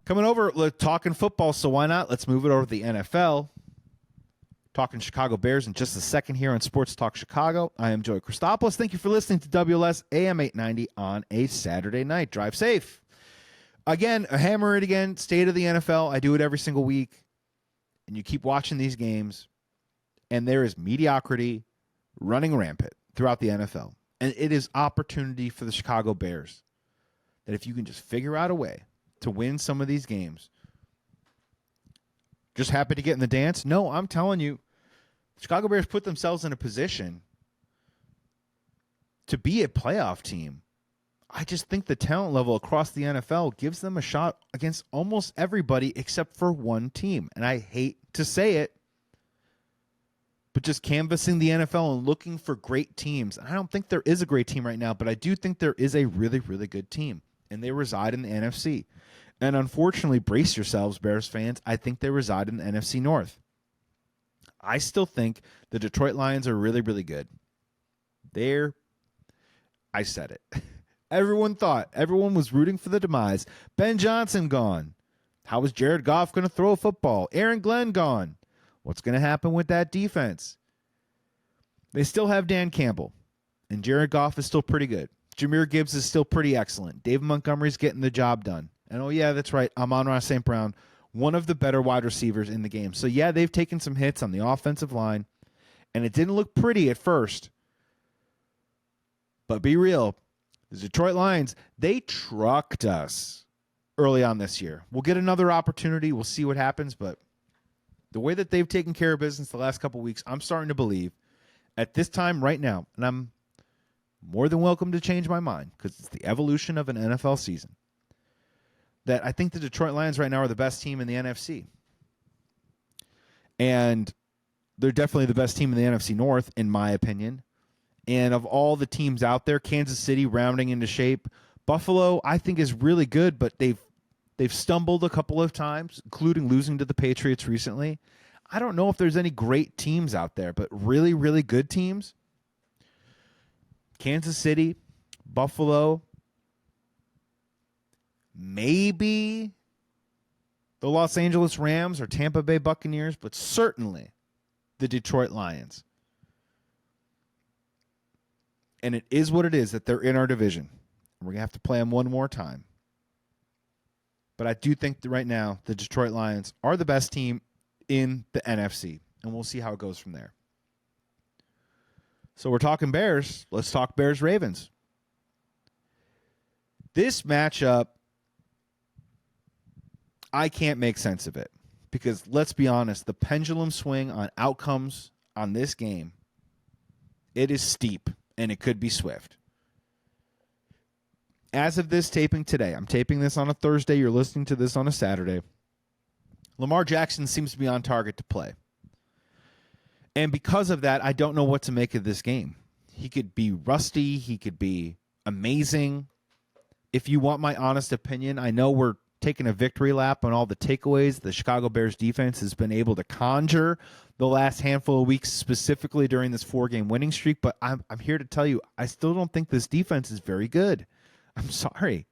Coming over, talking football, so why not? Let's move it over to the NFL. Talking Chicago Bears in just a second here on Sports Talk Chicago. I am Joey Christopoulos. Thank you for listening to WLS AM 890 on a Saturday night. Drive safe. Again, hammer it again. State of the NFL. I do it every single week. And you keep watching these games, and there is mediocrity running rampant throughout the NFL. And it is opportunity for the Chicago Bears that if you can just figure out a way to win some of these games, just happy to get in the dance? No, I'm telling you, Chicago Bears put themselves in a position to be a playoff team. I just think the talent level across the NFL gives them a shot against almost everybody except for one team. And I hate to say it, but just canvassing the NFL and looking for great teams. And I don't think there is a great team right now, but I do think there is a really, really good team. And they reside in the NFC. And unfortunately, brace yourselves, Bears fans, I think they reside in the NFC North. I still think the Detroit Lions are really, really good. I said it. Everyone was rooting for the demise. Ben Johnson gone. How is Jared Goff going to throw a football? Aaron Glenn gone. What's going to happen with that defense? They still have Dan Campbell, and Jared Goff is still pretty good. Jahmyr Gibbs is still pretty excellent. David Montgomery's getting the job done. And oh, yeah, that's right. Amon-Ra St. Brown, one of the better wide receivers in the game. So, yeah, they've taken some hits on the offensive line, and it didn't look pretty at first. But be real. The Detroit Lions, they trucked us early on this year. We'll get another opportunity. We'll see what happens. But the way that they've taken care of business the last couple of weeks, I'm starting to believe at this time right now, and I'm more than welcome to change my mind because it's the evolution of an NFL season, that I think the Detroit Lions right now are the best team in the NFC. And they're definitely the best team in the NFC North, in my opinion. And of all the teams out there, Kansas City rounding into shape. Buffalo, I think, is really good, but they've stumbled a couple of times, including losing to the Patriots recently. I don't know if there's any great teams out there, but really, really good teams. Kansas City, Buffalo, maybe the Los Angeles Rams or Tampa Bay Buccaneers, but certainly the Detroit Lions. And it is what it is that they're in our division. We're going to have to play them one more time. But I do think that right now the Detroit Lions are the best team in the NFC, and we'll see how it goes from there. So we're talking Bears. Let's talk Bears-Ravens. This matchup, I can't make sense of it because, let's be honest, the pendulum swing on outcomes on this game, it is steep, and it could be swift. As of this taping today, I'm taping this on a Thursday. You're listening to this on a Saturday. Lamar Jackson seems to be on target to play. And because of that, I don't know what to make of this game. He could be rusty. He could be amazing. If you want my honest opinion, I know we're taking a victory lap on all the takeaways the Chicago Bears defense has been able to conjure the last handful of weeks, specifically during this 4-game winning streak. But I'm here to tell you, I still don't think this defense is very good. I'm sorry.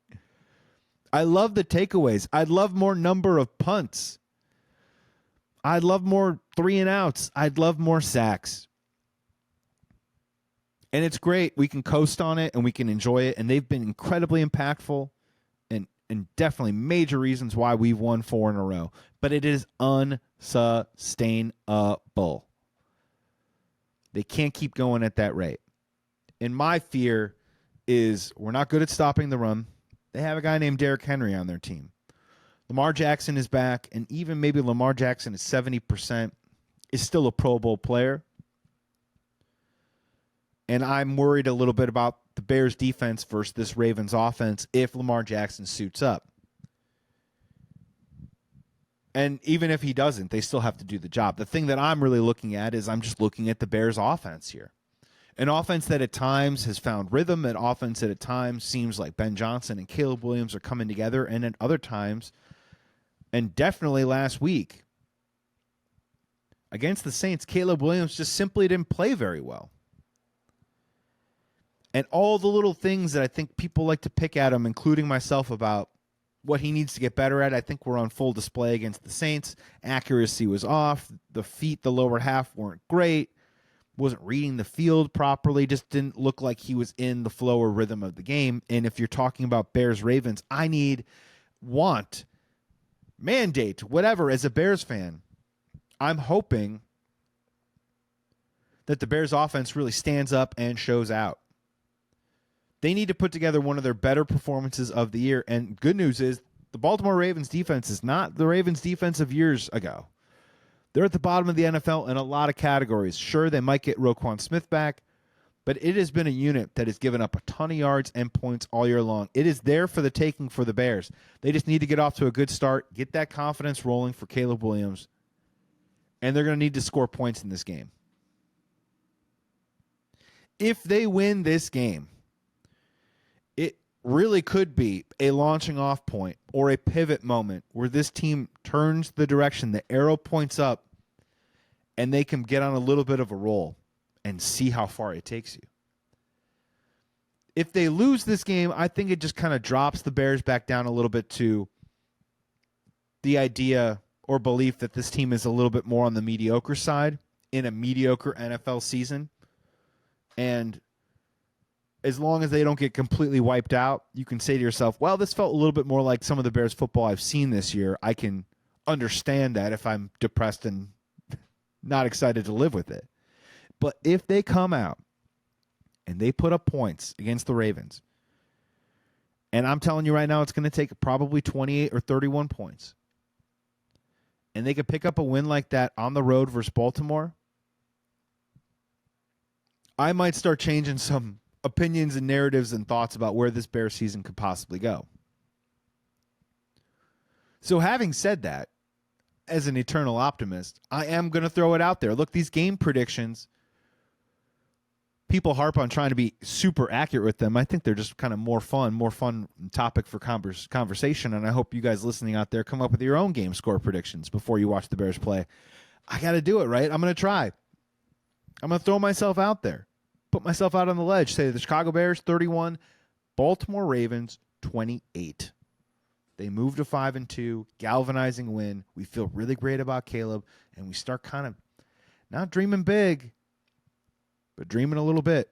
I love the takeaways. I'd love more number of punts. I'd love more 3-and-outs. I'd love more sacks. And it's great. We can coast on it and we can enjoy it. And they've been incredibly impactful and definitely major reasons why we've won 4 in a row. But it is unsustainable. They can't keep going at that rate. And my fear is we're not good at stopping the run. They have a guy named Derrick Henry on their team. Lamar Jackson is back, and even maybe Lamar Jackson is 70%, is still a Pro Bowl player. And I'm worried a little bit about the Bears defense versus this Ravens offense if Lamar Jackson suits up. And even if he doesn't, they still have to do the job. The thing that I'm really looking at is I'm just looking at the Bears offense here. An offense that at times has found rhythm, an offense that at times seems like Ben Johnson and Caleb Williams are coming together, and at other times, and definitely last week, against the Saints, Caleb Williams just simply didn't play very well. And all the little things that I think people like to pick at him, including myself, about what he needs to get better at. I think we're on full display against the Saints. Accuracy was off. The feet, the lower half weren't great. Wasn't reading the field properly. Just didn't look like he was in the flow or rhythm of the game. And if you're talking about Bears-Ravens, I mandate, whatever, as a Bears fan, I'm hoping that the Bears offense really stands up and shows out. They need to put together one of their better performances of the year. And good news is the Baltimore Ravens defense is not the Ravens defense of years ago. They're at the bottom of the NFL in a lot of categories. Sure, they might get Roquan Smith back, but it has been a unit that has given up a ton of yards and points all year long. It is there for the taking for the Bears. They just need to get off to a good start, get that confidence rolling for Caleb Williams, and they're going to need to score points in this game. If they win this game, it really could be a launching off point or a pivot moment where this team turns the direction, the arrow points up, and they can get on a little bit of a roll and see how far it takes you. If they lose this game, I think it just kind of drops the Bears back down a little bit to the idea or belief that this team is a little bit more on the mediocre side in a mediocre NFL season. And as long as they don't get completely wiped out, you can say to yourself, well, this felt a little bit more like some of the Bears football I've seen this year. I can understand that if I'm depressed and not excited to live with it. But if they come out and they put up points against the Ravens, and I'm telling you right now, it's going to take probably 28 or 31 points, and they could pick up a win like that on the road versus Baltimore, I might start changing some opinions and narratives and thoughts about where this Bears season could possibly go. So having said that, as an eternal optimist, I am going to throw it out there. Look, these game predictions, people harp on trying to be super accurate with them. I think they're just kind of more fun topic for conversation, and I hope you guys listening out there come up with your own game score predictions before you watch the Bears play. I got to do it, right? I'm going to try. I'm going to throw myself out there, put myself out on the ledge, say the Chicago Bears 31, Baltimore Ravens 28. They move to 5-2, galvanizing win. We feel really great about Caleb, and we start kind of not dreaming big, but dreaming a little bit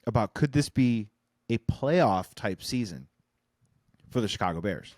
about could this be a playoff type season for the Chicago Bears.